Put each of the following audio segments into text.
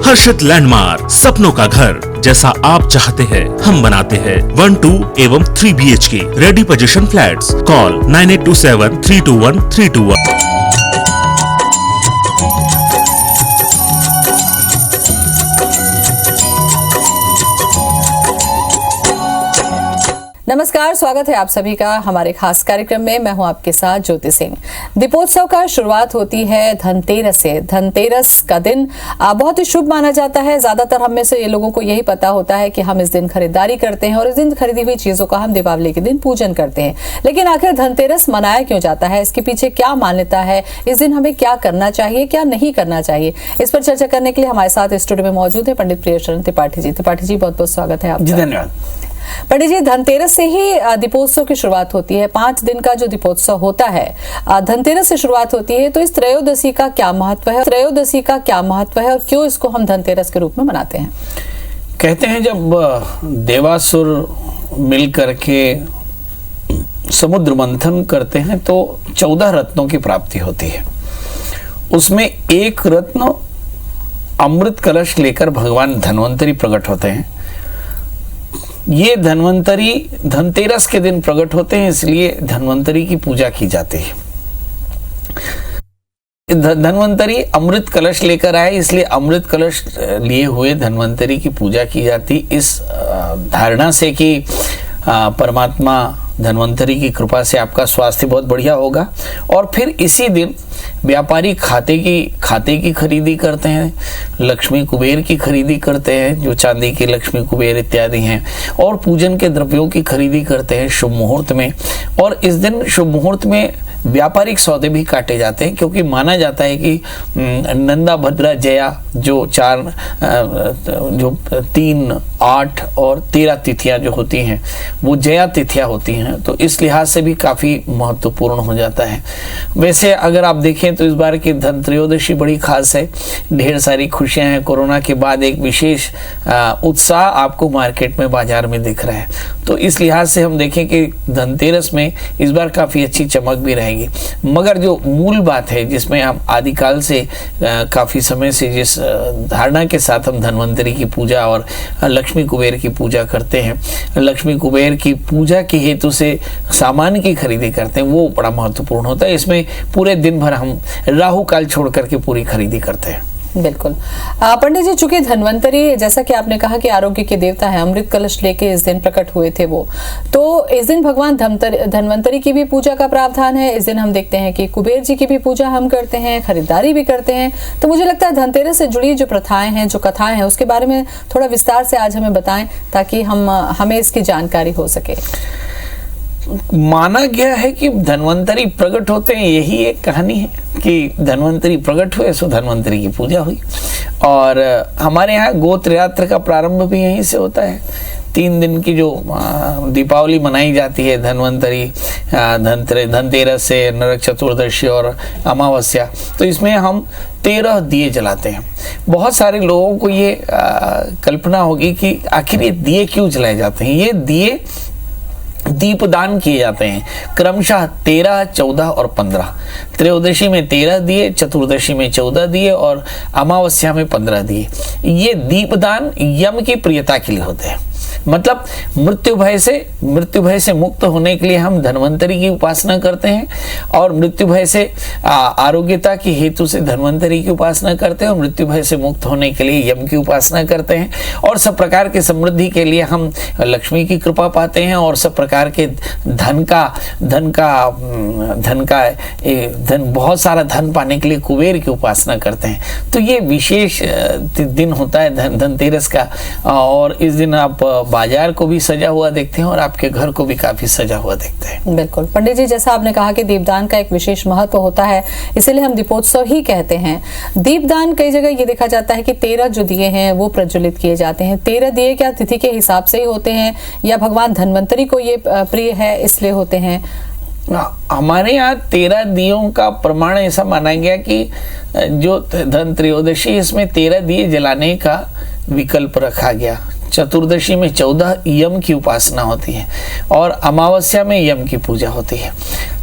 हर्षित landmark, सपनों का घर जैसा आप चाहते हैं हम बनाते हैं। 1, 2 एवं 3 BHK ready position flats. Call 9827321321। नमस्कार, स्वागत है आप सभी का हमारे खास कार्यक्रम में। मैं हूं आपके साथ ज्योति सिंह। दीपोत्सव का शुरुआत होती है धनतेरस से। धनतेरस का दिन बहुत ही शुभ माना जाता है। ज्यादातर हम में से ये लोगों को यही पता होता है कि हम इस दिन खरीदारी करते हैं और इस दिन खरीदी हुई चीजों का हम दीपावली के दिन पूजन करते हैं। लेकिन आखिर धनतेरस मनाया क्यों जाता है, इसके पीछे क्या मान्यता है, इस दिन हमें क्या करना चाहिए, क्या नहीं करना चाहिए, इस पर चर्चा करने के लिए हमारे साथ स्टूडियो में मौजूद है पंडित प्रियशरण त्रिपाठी जी। त्रिपाठी जी, बहुत बहुत स्वागत है आपका। धन्यवाद। पंडित जी, धनतेरस से ही दीपोत्सव की शुरुआत होती है। 5 दिन का जो दीपोत्सव होता है धनतेरस से शुरुआत होती है। तो इस त्रयोदशी का क्या महत्व है, और क्यों इसको हम धनतेरस के रूप में मनाते हैं? कहते हैं जब देवासुर मिल करके समुद्र मंथन करते हैं तो 14 रत्नों की प्राप्ति होती है। उसमें एक रत्न अमृत कलश लेकर भगवान धन्वंतरी प्रकट होते हैं। ये धन्वंतरी धनतेरस के दिन प्रकट होते हैं, इसलिए धन्वंतरी की पूजा की जाती है। धन्वंतरी अमृत कलश लेकर आए, इसलिए अमृत कलश लिए हुए धन्वंतरी की पूजा की जाती, इस धारणा से कि परमात्मा धन्वंतरी की कृपा से आपका स्वास्थ्य बहुत बढ़िया होगा। और फिर इसी दिन व्यापारी खाते की खरीदी करते हैं, लक्ष्मी कुबेर की खरीदी करते हैं, जो चांदी के लक्ष्मी कुबेर इत्यादि हैं, और पूजन के द्रव्यों की खरीदी करते हैं शुभ मुहूर्त में। और इस दिन शुभ मुहूर्त में व्यापारिक सौदे भी काटे जाते हैं, क्योंकि माना जाता है कि नंदा भद्रा जया जो 3, 8 और 13 तिथियां जो होती हैं वो जया तिथियां होती हैं, तो इस लिहाज से भी काफी महत्वपूर्ण हो जाता है। वैसे अगर आप देखें तो इस बार की धन त्रयोदशी बड़ी खास है, ढेर सारी खुशियां हैं। कोरोना के बाद एक विशेष उत्साह आपको मार्केट में, बाजार में दिख रहा है। तो इस लिहाज से हम देखें कि धनतेरस में इस बार काफी अच्छी चमक भी रहेगी। मगर जो मूल बात है, जिसमें हम आदिकाल से काफी समय से जिस धारणा के साथ हम धन्वंतरी की पूजा और लक्ष्मी कुबेर की पूजा करते हैं, लक्ष्मी कुबेर की पूजा के हेतु से सामान की खरीदी करते हैं, वो बड़ा महत्वपूर्ण होता है। इसमें पूरे दिन भर हम राहु काल छोड़ करके पूरी खरीदी करते हैं। बिल्कुल। पंडित जी, चूंकि धन्वंतरी, जैसा कि आपने कहा कि आरोग्य के देवता है, अमृत कलश लेके इस दिन प्रकट हुए थे वो, तो इस दिन भगवान धन्वंतरी की भी पूजा का प्रावधान है। इस दिन हम देखते हैं कि कुबेर जी की भी पूजा हम करते हैं, खरीदारी भी करते हैं। तो मुझे लगता है धनतेरस से जुड़ी जो प्रथाएं हैं, जो कथाएं हैं, उसके बारे में थोड़ा विस्तार से आज हमें बताएं, ताकि हमें इसकी जानकारी हो सके। माना गया है कि धन्वंतरी प्रकट होते हैं, यही एक कहानी है कि धन्वंतरी प्रकट हुए सो धन्वंतरी की पूजा हुई। और हमारे यहाँ गोत्र यात्रा का प्रारंभ भी यहीं से होता है। 3 दिन की जो दीपावली मनाई जाती है, धन्वंतरी, धनतेरस से नरक चतुर्दशी और अमावस्या, तो इसमें हम 13 दिए जलाते हैं। बहुत सारे लोगों को ये कल्पना होगी कि आखिर ये दिए क्यों जलाए जाते हैं। ये दिए दीपदान किए जाते हैं क्रमशः 13, 14 और 15। त्रयोदशी में 13 दिए, चतुर्दशी में 14 दिए और अमावस्या में 15 दिए। ये दीपदान यम की प्रियता के लिए होते हैं। मतलब मृत्यु भय से मुक्त होने के लिए हम धन्वंतरी की उपासना करते हैं, और मृत्यु भय से आरोग्यता की हेतु से धन्वंतरी की उपासना करते हैं, और मृत्यु भय से मुक्त होने के लिए यम की उपासना करते हैं, और सब प्रकार के समृद्धि के लिए हम लक्ष्मी की कृपा पाते हैं, और सब प्रकार के धन बहुत सारा धन पाने के लिए कुबेर की उपासना करते हैं। तो ये विशेष दिन होता है धनतेरस का। और इस दिन आप बाजार को भी सजा हुआ देखते हैं और आपके घर को भी काफी सजा हुआ देखते हैं। बिल्कुल पंडित जी, जैसा आपने कहा कि दीपदान का एक विशेष महत्व होता है, इसीलिए हम दीपोत्सव ही कहते हैं। दीपदान कई जगह ये देखा जाता है कि 13 जो दिए हैं वो प्रज्वलित किए जाते हैं। 13 दिए क्या तिथि के हिसाब से ही होते हैं, या भगवान धन्वंतरी को ये प्रिय है इसलिए होते हैं? हमारे यहाँ 13 दियों का प्रमाण ऐसा माना गया कि जो धन त्रयोदशी, इसमें 13 दिए जलाने का विकल्प रखा गया। चतुर्दशी में 14 यम की उपासना होती है और अमावस्या में यम की पूजा होती है।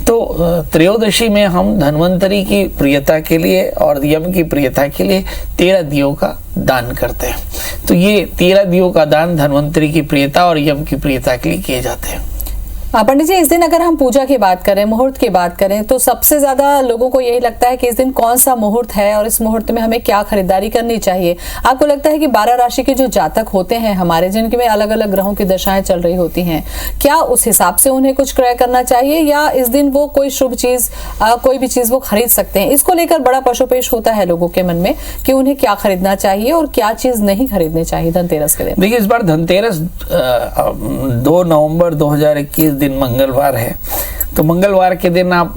तो त्रयोदशी में हम धन्वंतरी की प्रियता के लिए और यम की प्रियता के लिए 13 दियों का दान करते हैं। तो ये 13 दियों का दान धन्वंतरी की प्रियता और यम की प्रियता के लिए किए जाते हैं। पंडित जी, इस दिन अगर हम पूजा की बात करें, मुहूर्त की बात करें, तो सबसे ज्यादा लोगों को यही लगता है कि इस दिन कौन सा मुहूर्त है और इस मुहूर्त में हमें क्या खरीदारी करनी चाहिए। आपको लगता है कि 12 राशि के जो जातक होते हैं हमारे, जिनके में अलग अलग ग्रहों की दशाएं चल रही होती हैं, क्या उस हिसाब से उन्हें कुछ क्रय करना चाहिए या इस दिन वो कोई शुभ चीज, कोई भी चीज वो खरीद सकते हैं? इसको लेकर बड़ा पशुपेश होता है लोगों के मन में कि उन्हें क्या खरीदना चाहिए और क्या चीज नहीं खरीदनी चाहिए धनतेरस के दिन। देखिए, इस बार धनतेरस 2 नवंबर 2021 दिन मंगलवार है। तो मंगलवार के दिन आप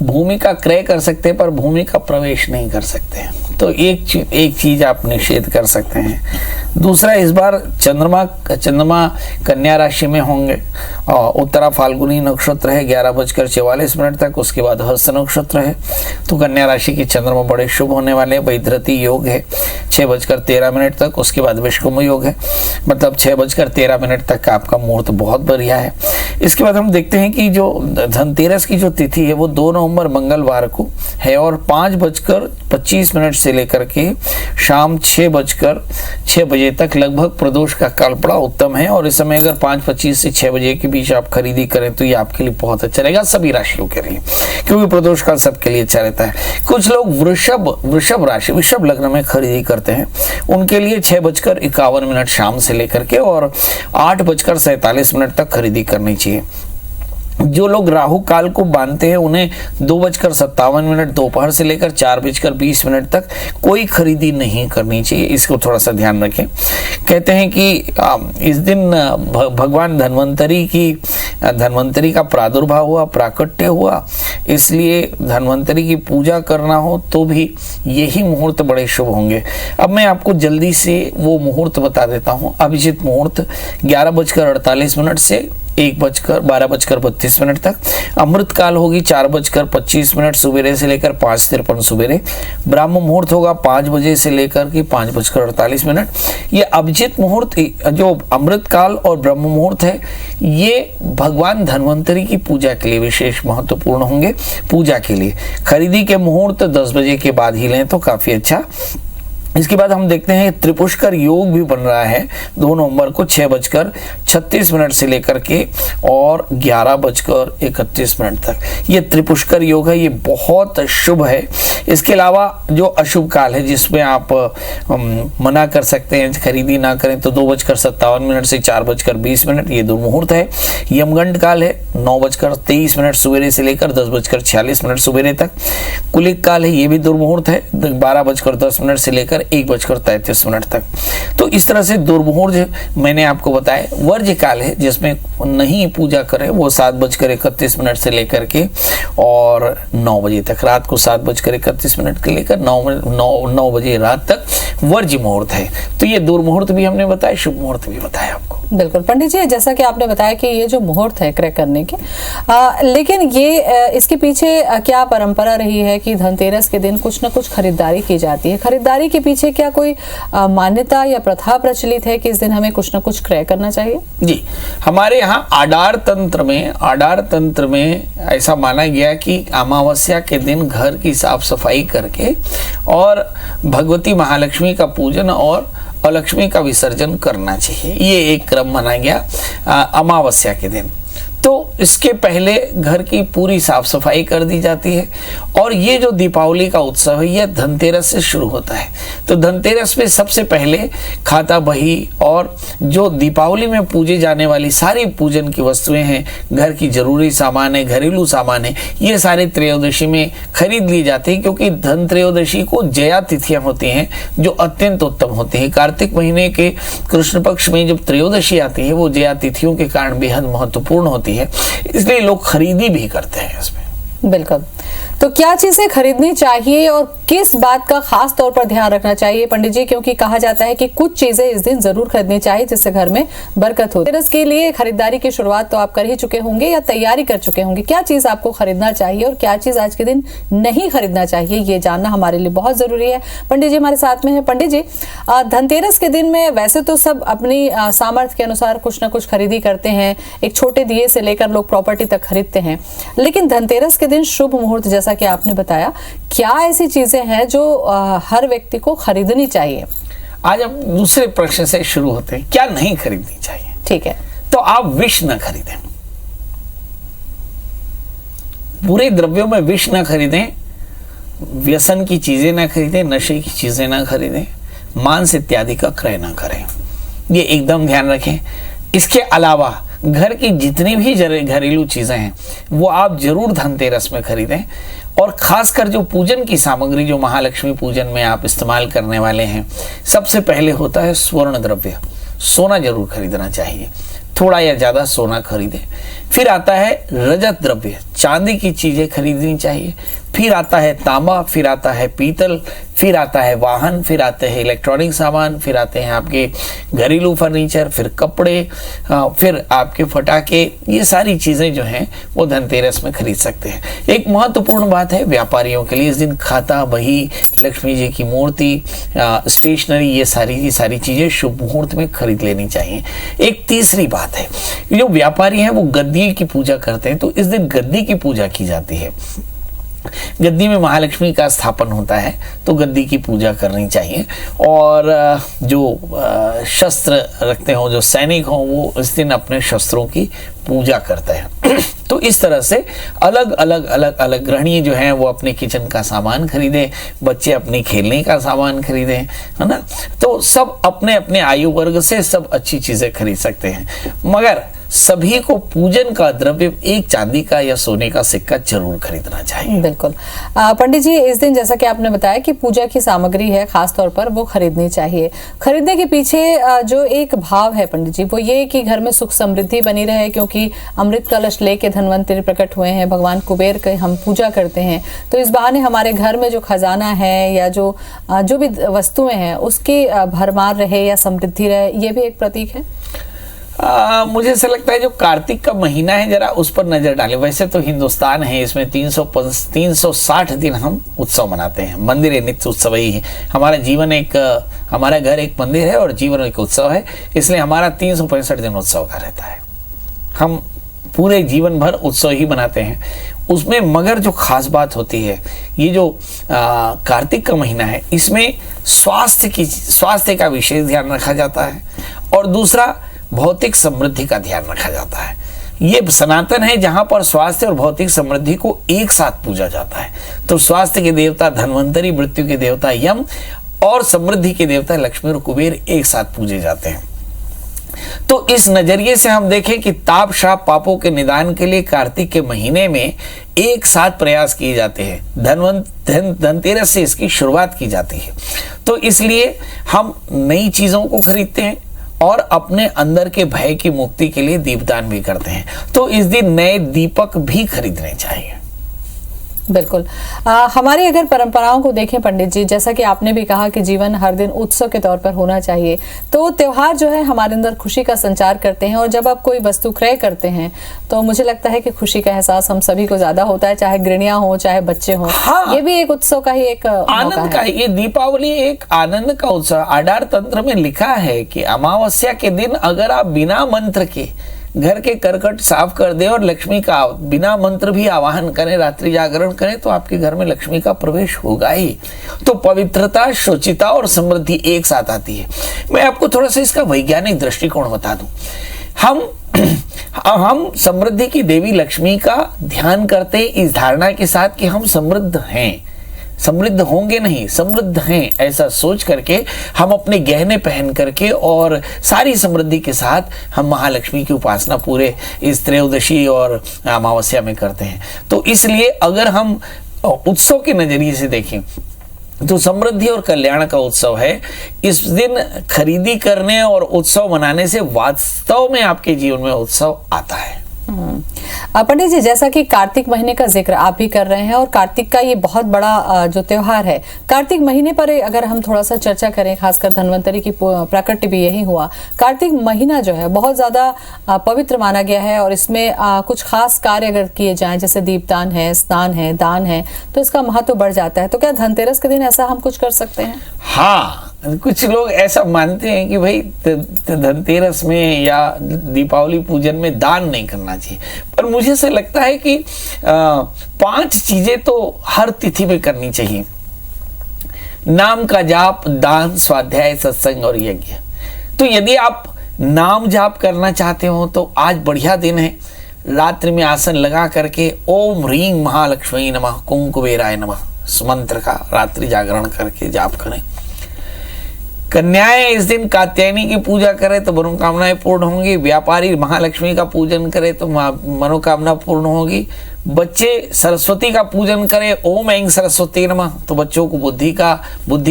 भूमि का क्रय कर सकते हैं पर भूमि का प्रवेश नहीं कर सकते। तो एक चीज आप निषेध कर सकते हैं। दूसरा, इस बार चंद्रमा कन्या राशि में होंगे और उत्तरा फाल्गुनी नक्षत्र है 11:44 तक, उसके बाद हस्त नक्षत्र है। तो कन्या राशि के चंद्रमा बड़े शुभ होने वाले। वैधृति योग है 6:13 तक, उसके बाद विश्वकर्म योग है, मतलब 6:13 तक का आपका मुहूर्त बहुत बढ़िया है। इसके बाद हम देखते हैं कि जो धनतेरस की जो तिथि है वो 2 नवंबर मंगलवार को है और 5:25 से लेकर के शाम 6 बजे तक लगभग प्रदोष का काल बड़ा उत्तम है। और इस समय अगर 5:25 से 6 बजे के बीच आप खरीदी करें तो ये आपके लिए बहुत अच्छा रहेगा, सभी राशियों के लिए, क्योंकि प्रदोष काल सबके लिए अच्छा रहता है। कुछ लोग वृषभ राशि, वृषभ लग्न में खरीदी करते हैं, उनके लिए 6:51 शाम से लेकर के और 8:47 तक खरीदी करनी चाहिए। जो लोग राहु काल को बांधते हैं उन्हें 2:57 दोपहर से लेकर 4:20 तक कोई खरीदी नहीं करनी चाहिए। इसको थोड़ा सा ध्यान रखें। कहते हैं कि इस दिन भगवान धन्वंतरी का प्रादुर्भाव हुआ, प्राकट्य हुआ, इसलिए धन्वंतरी की पूजा करना हो तो भी यही मुहूर्त बड़े शुभ होंगे। अब मैं आपको जल्दी से वो मुहूर्त बता देता हूँ। अभिजित मुहूर्त 11:48 से 12:32 तक। अमृत काल होगी 4:25 सवेरे से लेकर 5:53 सवेरे। ब्राह्म मुहूर्त होगा 5 बजे से लेकर के 5:48। ये अभिजित मुहूर्त, जो अमृत काल और ब्रह्म मुहूर्त है, ये भगवान धन्वंतरी की पूजा के लिए विशेष महत्वपूर्ण होंगे। पूजा के लिए खरीदी के मुहूर्त 10 बजे के बाद ही लें तो काफी अच्छा। इसके बाद हम देखते हैं त्रिपुष्कर योग भी बन रहा है 2 नवंबर को 6:36 से लेकर के और 11:31 तक। ये त्रिपुष्कर योग है, ये बहुत शुभ है। इसके अलावा जो अशुभ काल है जिसमें आप मना कर सकते हैं, खरीदी ना करें, तो 2:57 से 4:20 ये दुर्मुहूर्त है। यमगंड काल है 9:23 सवेरे से लेकर 10:46 सवेरे तक। कुलिक काल है, ये भी दुर्मुहूर्त है 12:10 से लेकर 1:33 तक। तो इस तरह से दुर्मुहूर्त मैंने आपको बताया। वर्ज्य काल है जिसमें नहीं पूजा करें, वो 7:31 से लेकर के और 9 बजे तक, रात को 7:31 के लेकर 9 बजे रात तक वर्ज्य मुहूर्त है। तो ये दुर्मुहूर्त भी हमने बताया, शुभ मुहूर्त भी बताया आपको। बिल्कुल पंडित जी, जैसा कि आपने बताया कि ये जो मुहूर्त है क्रय करने के, लेकिन ये इसके पीछे क्या परंपरा रही है कि धनतेरस के दिन कुछ न कुछ खरीदारी की जाती है? खरीदारी के पीछे क्या कोई मान्यता या प्रथा प्रचलित है कि इस दिन हमें कुछ न कुछ क्रय करना चाहिए? जी, हमारे यहाँ आडार तंत्र में ऐसा माना गया कि अमावस्या के दिन घर की साफ सफाई करके और भगवती महालक्ष्मी का पूजन और लक्ष्मी का विसर्जन करना चाहिए। ये एक क्रम माना गया अमावस्या के दिन। तो इसके पहले घर की पूरी साफ सफाई कर दी जाती है। और ये जो दीपावली का उत्सव है यह धनतेरस से शुरू होता है। तो धनतेरस में सबसे पहले खाता बही और जो दीपावली में पूजे जाने वाली सारी पूजन की वस्तुएं हैं, घर की जरूरी सामान है, घरेलू सामान है, ये सारे त्रयोदशी में खरीद ली जाती है, क्योंकि धन त्रयोदशी को जया तिथियां होती हैं जो अत्यंत उत्तम होती हैं। कार्तिक महीने के कृष्ण पक्ष में जब त्रयोदशी आती है वो जया तिथियों के कारण बेहद महत्वपूर्ण होती है, इसलिए लोग खरीदी भी करते हैं इसमें। बिल्कुल। तो क्या चीजें खरीदनी चाहिए और किस बात का खास तौर पर ध्यान रखना चाहिए पंडित जी, क्योंकि कहा जाता है कि कुछ चीजें इस दिन जरूर खरीदनी चाहिए जिससे घर में बरकत हो। धनतेरस के लिए खरीदारी की शुरुआत तो आप कर ही चुके होंगे या तैयारी कर चुके होंगे, क्या चीज आपको खरीदना चाहिए और क्या चीज आज के दिन नहीं खरीदना चाहिए, ये जानना हमारे लिए बहुत जरूरी है। पंडित जी हमारे साथ में है। पंडित जी, धनतेरस के दिन में वैसे तो सब अपनी सामर्थ्य के अनुसार कुछ ना कुछ खरीदी करते हैं, एक छोटे दिए से लेकर लोग प्रॉपर्टी तक खरीदते हैं, लेकिन धनतेरस के दिन शुभ मुहूर्त जैसा कि आपने बताया, क्या ऐसी चीजें हैं जो हर व्यक्ति को खरीदनी चाहिए? आज हम दूसरे प्रश्न से शुरू होते हैं, क्या नहीं खरीदनी चाहिए। ठीक है। तो आप विष न खरीदें, बुरे द्रव्यों में विष न खरीदें, व्यसन की चीजें ना खरीदें, नशे की चीजें ना खरीदें, मांस इत्यादि का क्रय ना करें, ये एकदम ध्यान रखें। इसके अलावा घर की जितनी भी घरेलू चीजें हैं वो आप जरूर धनतेरस में खरीदें, और खासकर जो पूजन की सामग्री, जो महालक्ष्मी पूजन में आप इस्तेमाल करने वाले हैं, सबसे पहले होता है स्वर्ण द्रव्य, सोना जरूर खरीदना चाहिए, थोड़ा या ज्यादा सोना खरीदें। फिर आता है रजत द्रव्य, चांदी की चीजें खरीदनी चाहिए। फिर आता है तांबा, फिर आता है पीतल, फिर आता है वाहन, फिर आते हैं इलेक्ट्रॉनिक सामान, फिर आते हैं आपके घरेलू फर्नीचर, फिर कपड़े, फिर आपके फटाके, ये सारी चीजें जो हैं वो धनतेरस में खरीद सकते हैं। एक महत्वपूर्ण बात है व्यापारियों के लिए, इस दिन खाता, बही, लक्ष्मी जी की मूर्ति, स्टेशनरी, ये सारी चीजें शुभ मुहूर्त में खरीद लेनी चाहिए। एक तीसरी बात है, जो व्यापारी हैं वो गद्दी की पूजा करते हैं, तो इस दिन गद्दी की पूजा की जाती है। गद्दी में महालक्ष्मी का स्थापन होता है, तो गद्दी की पूजा करनी चाहिए। और जो शस्त्र रखते हो, जो सैनिक हो, वो इस दिन अपने शस्त्रों की पूजा करते हैं। तो इस तरह से अलग अलग गृहिणी जो हैं वो अपने किचन का सामान खरीदें, बच्चे अपनी खेलने का सामान खरीदें, है ना। तो सब अपने अपने आयु वर्ग से सब अच्छी चीजें खरीद सकते हैं, मगर सभी को पूजन का द्रव्य एक चांदी का या सोने का सिक्का जरूर खरीदना चाहिए। बिल्कुल। पंडित जी, इस दिन जैसा कि आपने बताया कि पूजा की सामग्री है खास तौर पर वो खरीदनी चाहिए। खरीदने के पीछे जो एक भाव है पंडित जी, वो ये कि घर में सुख समृद्धि बनी रहे, क्योंकि अमृत कलश लेके धनवंतरी प्रकट हुए हैं, भगवान कुबेर की हम पूजा करते हैं, तो इस बहाने हमारे घर में जो खजाना है या जो भी वस्तुएं हैं उसकी भरमार रहे या समृद्धि रहे, ये भी एक प्रतीक है। मुझे ऐसा लगता है जो कार्तिक का महीना है जरा उस पर नजर डालें। वैसे तो हिंदुस्तान है, इसमें 360 दिन हम उत्सव मनाते हैं, मंदिर नित्य उत्सव ही है। हमारा जीवन हमारा घर एक मंदिर है और जीवन एक उत्सव है, इसलिए हमारा 365 दिन उत्सव का रहता है। हम पूरे जीवन भर उत्सव ही मनाते हैं उसमें। मगर जो खास बात होती है, ये जो कार्तिक का महीना है, इसमें स्वास्थ्य का विशेष ध्यान रखा जाता है, और दूसरा भौतिक समृद्धि का ध्यान रखा जाता है। ये सनातन है जहां पर स्वास्थ्य और भौतिक समृद्धि को एक साथ पूजा जाता है। तो स्वास्थ्य के देवता धन्वंतरी, मृत्यु के देवता यम और समृद्धि के देवता लक्ष्मी और कुबेर एक साथ पूजे जाते हैं। तो इस नजरिए से हम देखें कि ताप श्राप पापों के निदान के लिए कार्तिक के महीने में एक साथ प्रयास किए जाते हैं। धनतेरस से इसकी शुरुआत की जाती है। तो इसलिए हम नई चीजों को खरीदते हैं और अपने अंदर के भय की मुक्ति के लिए दीपदान भी करते हैं। तो इस दिन नए दीपक भी खरीदने चाहिए। बिल्कुल। हमारी अगर परंपराओं को देखें पंडित जी, जैसा कि आपने भी कहा कि जीवन हर दिन उत्सव के तौर पर होना चाहिए, तो त्योहार जो है हमारे अंदर खुशी का संचार करते हैं, और जब आप कोई वस्तु क्रय करते हैं तो मुझे लगता है कि खुशी का एहसास हम सभी को ज्यादा होता है, चाहे गृहणियां हो चाहे बच्चे हों। हाँ, ये भी एक उत्सव का ही एक आनंद का, ये दीपावली एक आनंद का उत्सव। आडार तंत्र में लिखा है कि अमावस्या के दिन अगर आप बिना मंत्र के घर के करकट साफ कर दे और लक्ष्मी का बिना मंत्र भी आवाहन करें, रात्रि जागरण करें, तो आपके घर में लक्ष्मी का प्रवेश होगा ही। तो पवित्रता, शुचिता और समृद्धि एक साथ आती है। मैं आपको थोड़ा सा इसका वैज्ञानिक दृष्टिकोण बता दूं। हम समृद्धि की देवी लक्ष्मी का ध्यान करते हैं इस धारणा के साथ कि हम समृद्ध हैं, समृद्ध होंगे नहीं, समृद्ध हैं, ऐसा सोच करके हम अपने गहने पहन करके और सारी समृद्धि के साथ हम महालक्ष्मी की उपासना पूरे इस त्रयोदशी और अमावस्या में करते हैं। तो इसलिए अगर हम उत्सव के नजरिए से देखें तो समृद्धि और कल्याण का उत्सव है। इस दिन खरीदी करने और उत्सव मनाने से वास्तव में आपके जीवन में उत्सव आता है। पंडित जी, जैसा कि कार्तिक महीने का जिक्र आप भी कर रहे हैं और कार्तिक का ये बहुत बड़ा जो त्योहार है, कार्तिक महीने पर अगर हम थोड़ा सा चर्चा करें, खासकर धन्वंतरी की प्राकट्य भी यही हुआ। कार्तिक महीना जो है बहुत ज्यादा पवित्र माना गया है और इसमें कुछ खास कार्य अगर किए जाएं, जैसे दीपदान है, स्नान है, दान है, तो इसका महत्व बढ़ जाता है। तो क्या धनतेरस के दिन ऐसा हम कुछ कर सकते हैं? हाँ, कुछ लोग ऐसा मानते हैं कि भाई धनतेरस में या दीपावली पूजन में दान नहीं करना चाहिए, पर मुझे ऐसा लगता है कि 5 चीजें तो हर तिथि में करनी चाहिए। नाम का जाप, दान, स्वाध्याय, सत्संग और यज्ञ। तो यदि आप नाम जाप करना चाहते हो तो आज बढ़िया दिन है। रात्रि में आसन लगा करके ओम ह्रीं महालक्ष्मी नमः, कुंकुबेराय नमः इस मंत्र का रात्रि जागरण करके जाप करें। कन्याएं इस दिन कात्यायनी की पूजा करें तो मनोकामनाएं पूर्ण होंगी। व्यापारी महालक्ष्मी का पूजन करें तो मनोकामना पूर्ण होगी। बच्चे सरस्वती का पूजन करें, ओम ऐं सरस्वती नमः, तो बच्चों को बुद्धि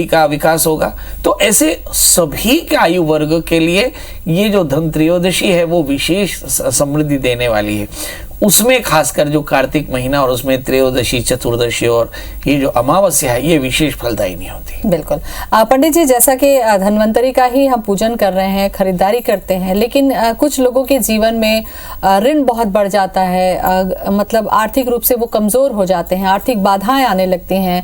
का विकास होगा। तो ऐसे सभी के आयु वर्ग के लिए ये जो धन त्रयोदशी है वो विशेष समृद्धि देने वाली है। उसमें खासकर जो कार्तिक महीना और उसमें त्रयोदशी, चतुर्दशी और ये जो अमावस्या है, ये विशेष फलदायी नहीं होती। बिल्कुल पंडित जी, जैसा कि धन्वंतरी का ही हम पूजन कर रहे हैं, खरीदारी करते हैं, लेकिन कुछ लोगों के जीवन में ऋण बहुत बढ़ जाता है, मतलब आर्थिक रूप से वो कमजोर हो जाते हैं, आर्थिक बाधाएं आने लगती हैं,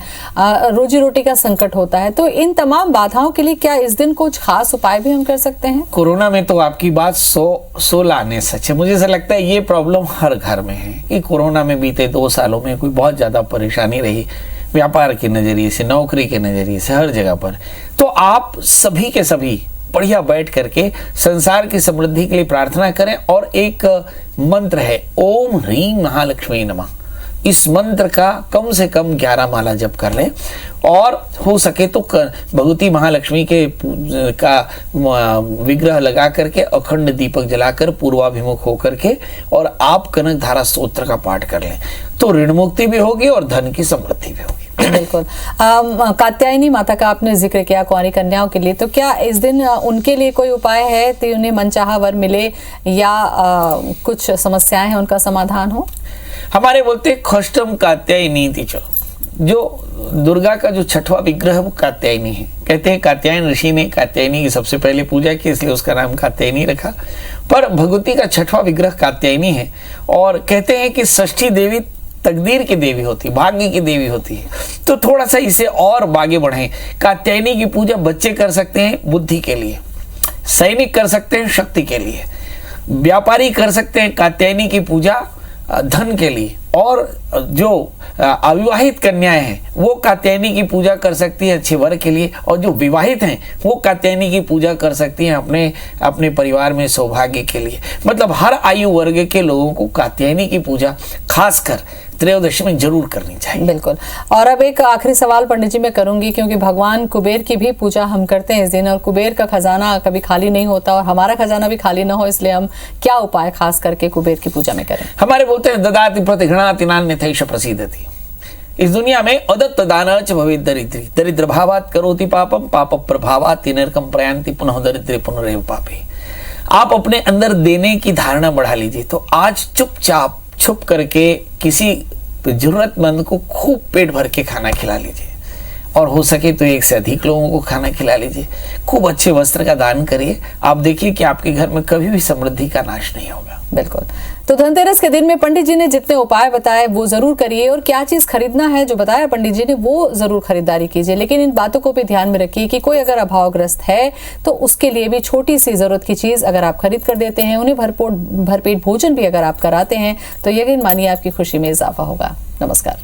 रोजी रोटी का संकट होता है। तो इन तमाम बाधाओं के लिए क्या इस दिन कुछ खास उपाय भी हम कर सकते हैं? कोरोना में तो आपकी बात 100 लाने सच है। मुझे ऐसा लगता है ये प्रॉब्लम हर घर में है कि कोरोना में बीते 2 सालों में कोई बहुत ज्यादा परेशानी रही, व्यापार के नजरिए से, नौकरी के नजरिए से, हर जगह पर। तो आप सभी के सभी बढ़िया बैठ करके संसार की समृद्धि के लिए प्रार्थना करें। और एक मंत्र है ओम ह्रीं महालक्ष्मी नमः, इस मंत्र का कम से कम 11 माला जप कर लें और हो सके तो भगवती महालक्ष्मी के का विग्रह लगा करके अखंड दीपक जलाकर पूर्वाभिमुख होकर के और आप कनक धारा स्तोत्र का पाठ कर लें तो ऋण मुक्ति भी होगी और धन की समृद्धि भी होगी। बिल्कुल। कात्यायनी माता का आपने जिक्र किया कुंवारी कन्याओं के लिए, तो क्या इस दिन उनके लिए कोई उपाय है कि उन्हें मनचाहा वर मिले या कुछ समस्याएं हैं उनका समाधान हो? हमारे बोलते खष्टम कात्यायनी च, जो दुर्गा का जो 6वां विग्रह वो कात्यायनी है। कहते हैं कात्यायन ऋषि ने कात्यायनी की सबसे पहले पूजा की, इसलिए उसका नाम कात्यायनी रखा। पर भगवती का 6वां विग्रह कात्यायनी है और कहते हैं कि षष्ठी देवी तकदीर की देवी होती है, भाग्य की देवी होती है। तो थोड़ा सा इसे और आगे बढ़ाएं। कात्यायनी की पूजा बच्चे कर सकते हैं बुद्धि के लिए, सैनिक कर सकते हैं शक्ति के लिए, व्यापारी कर सकते हैं कात्यायनी की पूजा धन के लिए, और जो अविवाहित कन्याएं हैं वो कात्यायनी की पूजा कर सकती है अच्छे वर के लिए, और जो विवाहित हैं वो कात्यायनी की पूजा कर सकती हैं अपने परिवार में सौभाग्य के लिए। मतलब हर आयु वर्ग के लोगों को कात्यायनी की पूजा खासकर त्रयोदशी में जरूर करनी चाहिए। बिल्कुल। और अब एक आखिरी सवाल पंडित जी मैं करूंगी, क्योंकि भगवान कुबेर की भी पूजा हम करते हैं इस दिन और कुबेर का खजाना कभी खाली नहीं होता और हमारा खजाना भी खाली ना हो, इसलिए हम क्या उपाय खास करके कुबेर की पूजा में करें? हमारे बोलते हैं ददाति प्रतिघृणाति नान्यथैष प्रसीदति। इस दुनिया में अदत्त दानच भवेत् दरिद्री, दरिद्र भावात् करोति पापम, पाप प्रभावात् नरकम प्रयान्ति पुनः दरिद्रे पुनरेव पापे। आप अपने अंदर देने की धारणा बढ़ा लीजिए। तो आज चुपचाप छुप करके किसी जरूरतमंद को खूब पेट भर के खाना खिला लीजिए, और हो सके तो 1 से अधिक लोगों को खाना खिला लीजिए। खूब अच्छे वस्त्र का दान करिए। आप देखिए कि आपके घर में कभी भी समृद्धि का नाश नहीं होगा। बिल्कुल। तो धनतेरस के दिन में पंडित जी ने जितने उपाय बताए वो जरूर करिए, और क्या चीज खरीदना है जो बताया पंडित जी ने वो जरूर खरीदारी कीजिए। लेकिन इन बातों को भी ध्यान में रखिए कि कोई अगर अभावग्रस्त है तो उसके लिए भी छोटी सी जरूरत की चीज अगर आप खरीद कर देते हैं, उन्हें भरपेट भोजन भी अगर आप कराते हैं, तो यकीन मानिए आपकी खुशी में इजाफा होगा। नमस्कार।